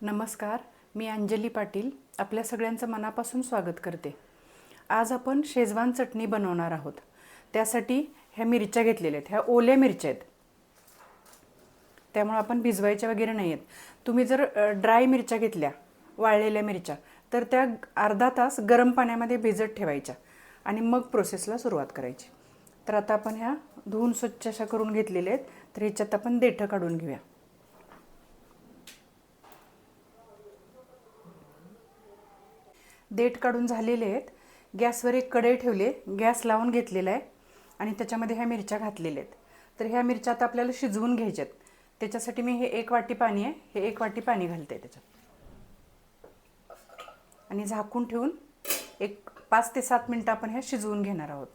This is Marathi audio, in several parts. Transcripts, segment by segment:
नमस्कार, मी अंजली पाटील आपल्या सगळ्यांचं मनापासून स्वागत करते. आज आपण शेजवान चटणी बनवणार आहोत. त्यासाठी ह्या मिरच्या घेतलेल्या आहेत. ह्या ओल्या मिरच्या आहेत, त्यामुळे आपण भिजवायच्या वगैरे नाही आहेत. तुम्ही जर ड्राय मिरच्या घेतल्या, वाळलेल्या मिरच्या, तर त्या अर्धा तास गरम पाण्यामध्ये भिजत ठेवायच्या आणि मग प्रोसेसला सुरुवात करायची. तर आता आपण ह्या धुवून स्वच्छ अशा करून घेतलेल्या आहेत. तर ह्याच्यात आपण देठं काढून घेऊया. देठ काढून झालेले आहेत. गॅसवर एक कढई ठेवली, गॅस लावून घेतलेला आहे आणि त्याच्यामध्ये ह्या मिरच्या घातलेल्या आहेत. तर ह्या मिरच्या आता आपल्याला शिजवून घ्यायच्यात. त्याच्यासाठी मी हे 1 वाटी पाणी आहे, हे 1 वाटी पाणी घालते त्याच्यात आणि झाकून ठेवून एक 5 ते 7 मिनटं आपण ह्या शिजवून घेणार आहोत.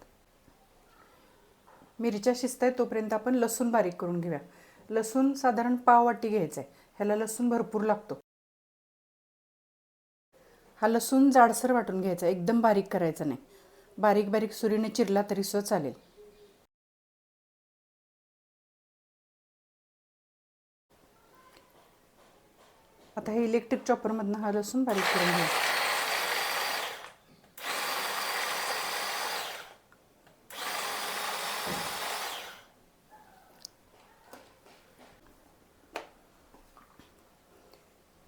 मिरच्या शिजत आहेत तोपर्यंत आपण लसूण बारीक करून घेऊया. लसूण साधारण पाव वाटी घ्यायचं आहे. ह्याला लसूण भरपूर लागतो. हा लसूण जाडसर वाटून घ्यायचा, एकदम बारीक करायचा नाही. बारीक बारीक सुरीने चिरला तरी सुद्धा चालेल. आता हे इलेक्ट्रिक चॉपरमधनं हा लसूण बारीक करून घ्यायचा.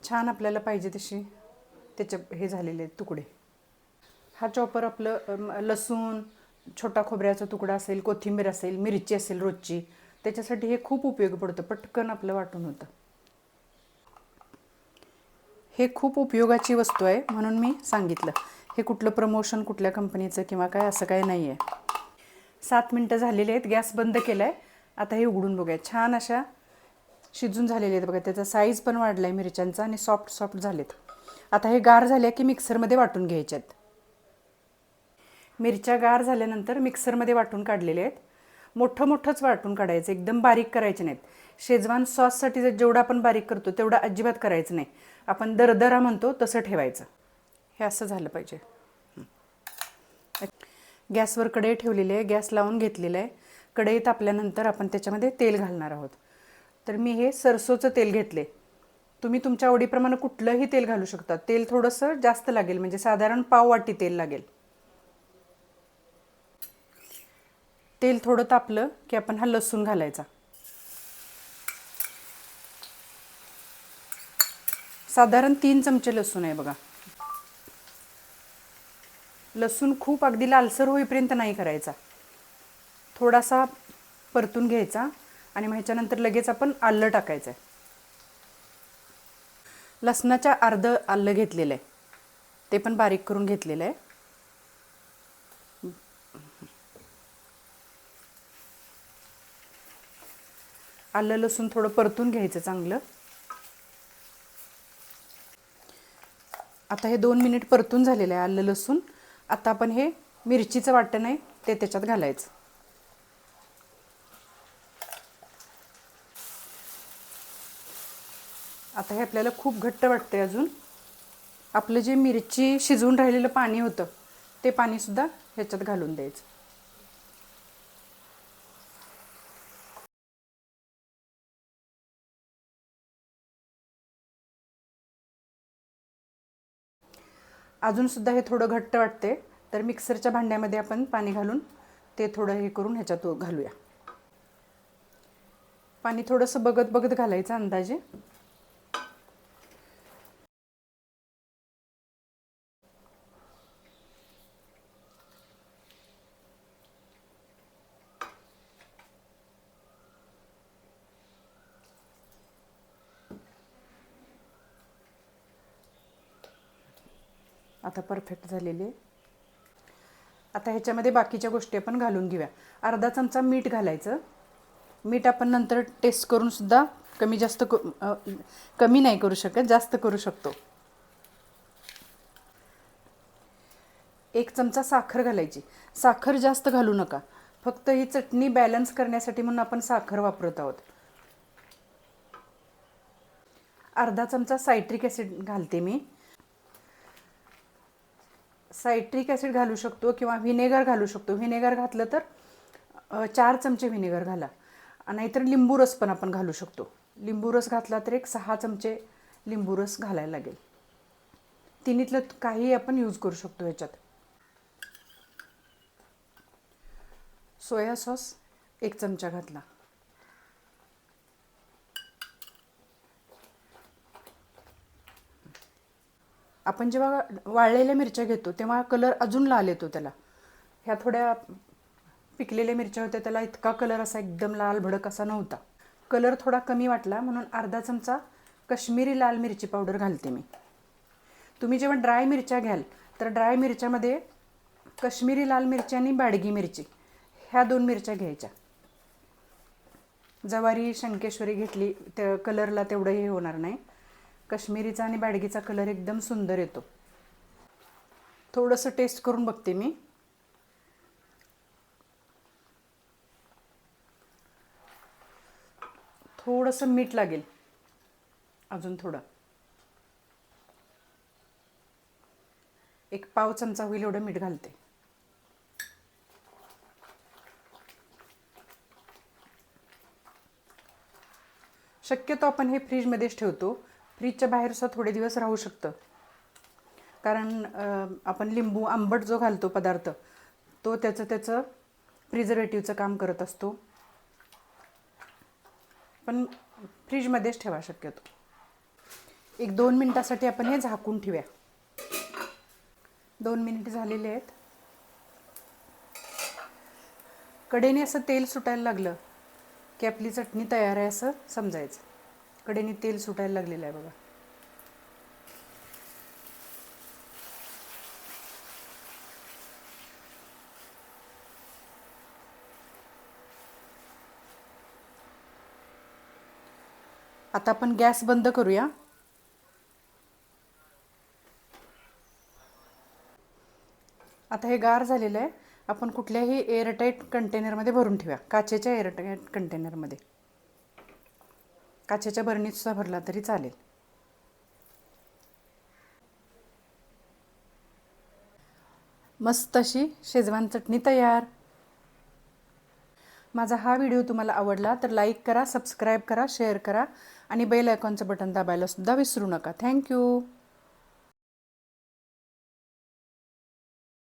छान आपल्याला पाहिजे तशी त्याचे हे झालेले तुकडे. हा चॉपर आपलं लसूण, छोटा खोबऱ्याचा तुकडा असेल, कोथिंबीर असेल, मिरची असेल रोजची, त्याच्यासाठी हे खूप उपयोगी पडतं. पटकन आपलं वाटून होतं. हे खूप उपयोगाची वस्तू आहे म्हणून मी सांगितलं. हे कुठलं प्रमोशन कुठल्या कंपनीचं किंवा काय असं काय नाही आहे. 7 मिनटं झालेले आहेत. गॅस बंद केला आहे. आता हे उघडून बघूया. छान अशा शिजून झालेले आहेत बघा. त्याचा साईज पण वाढला आहे मिरच्यांचा आणि सॉफ्ट सॉफ्ट झालेत. आता हे गार झाले की मिक्सरमध्ये वाटून घ्यायच्यात. मिरच्या गार झाल्यानंतर मिक्सरमध्ये वाटून काढलेले आहेत. मोठं मोठंच वाटून काढायचं, एकदम बारीक करायचे नाहीत. शेजवान सॉससाठी जेवढं आपण बारीक करतो तेवढं अजिबात करायचं नाही. आपण दरदरा म्हणतो तसं ठेवायचं. हे असं झालं पाहिजे. गॅसवर कढई ठेवलेली आहे, गॅस लावून घेतलेला आहे. कढई तापल्यानंतर आपण त्याच्यामध्ये तेल घालणार आहोत. तर मी हे सरसोचं तेल घेतले. तुम्ही तुमच्या आवडीप्रमाणे कुठलंही तेल घालू शकता. तेल थोडंसं जास्त लागेल, म्हणजे साधारण पाव वाटी तेल लागेल. तेल थोडं तापलं की आपण हा लसूण घालायचा. साधारण 3 चमचे लसूण आहे बघा. लसूण खूप अगदी लालसर होईपर्यंत नाही करायचा. थोडासा परतून घ्यायचा आणि मग ह्याच्यानंतर लगेच आपण आलं टाकायचं आहे. लसणाच्या अर्ध आलं घेतलेलं आहे, ते पण बारीक करून घेतलेलं आहे. आलं लसूण थोडं परतून घ्यायचं चांगलं. आता हे 2 मिनिट परतून झालेलं आहे आलं लसूण. आता आपण हे मिरचीचं वाटण आहे ते त्याच्यात घालायचं. आता हे आपल्याला खूप घट्ट वाटते अजून. आपलं जे मिरची शिजवून राहिलेलं पाणी होतं ते पाणीसुद्धा ह्याच्यात घालून द्यायचं. अजूनसुद्धा हे थोडं घट्ट वाटते, तर मिक्सरच्या भांड्यामध्ये आपण पाणी घालून ते थोडं हे करून ह्याच्यात घालूया. पाणी थोडंसं बघत बघत घालायचं अंदाजे. आता परफेक्ट झालेली आहे. आता ह्याच्यामध्ये बाकीच्या गोष्टी आपण घालून घेऊया. अर्धा चमचा मीठ घालायचं. मीठ आपण नंतर टेस्ट करून सुद्धा कमी जास्त कमी नाही करू शकत, जास्त करू शकतो. 1 चमचा साखर घालायची. साखर जास्त घालू नका, फक्त ही चटणी बॅलन्स करण्यासाठी म्हणून आपण साखर वापरत आहोत. अर्धा चमचा सायट्रिक ॲसिड घालते मी. सायट्रिक ॲसिड घालू शकतो किंवा व्हिनेगर घालू शकतो. व्हिनेगर घातलं तर 4 चमचे व्हिनेगर घाला. नाहीतर लिंबू रस पण आपण घालू शकतो. लिंबू रस घातला तर एक 6 चमचे लिंबू रस घालायला लागेल. तिन्हीतलं काही आपण यूज करू शकतो ह्याच्यात. सोया सॉस 1 चमचा घातला. आपण जेव्हा वाळलेल्या मिरच्या घेतो तेव्हा कलर अजून लाल येतो त्याला. ह्या थोड्या पिकलेल्या मिरच्या होत्या, त्याला इतका कलर असा एकदम लाल भडक असा नव्हता. कलर थोडा कमी वाटला म्हणून अर्धा चमचा कश्मीरी लाल मिरची पावडर घालते मी. तुम्ही जेव्हा ड्राय मिरच्या घ्याल तर ड्राय मिरच्यामध्ये कश्मीरी लाल मिरची आणि बॅडगी मिरची ह्या 2 मिरच्या घ्यायच्या. जवारी शंकेश्वरी घेतली त्या कलरला तेवढं हे होणार नाही. कश्मीरीचा आणि बॅडगीचा कलर एकदम सुंदर येतो. थोडंसं टेस्ट करून बघते मी. थोडंसं मीठ लागेल, अजून थोडं, 1 पाव चमचा होईल एवढं मीठ घालते. शक्यतो आपण हे फ्रीजमध्येच ठेवतो. फ्रीजच्या बाहेरसुद्धा थोडे दिवस राहू शकतं, कारण आपण लिंबू आंबट जो घालतो पदार्थ तो त्याचं प्रिझर्वेटिव्हचं काम करत असतो. पण फ्रीजमध्येच ठेवा शक्यतो. 1-2 मिनिटासाठी आपण हे झाकून ठेवूया. 2 मिनिट झालेले आहेत. कडेने असं तेल सुटायला लागलं की आपली चटणी तयार आहे असं समजायचं. कडेने तेल सुटायला लागलेलं आहे बघा. आता आपण गॅस बंद करूया. आता हे गार झालेलं आहे. आपण कुठल्याही एअरटाईट कंटेनरमध्ये भरून ठेवूया. काचेच्या एअरटाईट कंटेनरमध्ये, काचेच्या बरणीतसुद्धा भरला तरी चालेल. मस्त अशी शेजवान चटणी तयार. माझा हा व्हिडिओ तुम्हाला आवडला तर लाईक करा, सबस्क्राईब करा, शेअर करा आणि बेल आयकॉनचं बटन दाबायला सुद्धा विसरू नका. थँक्यू.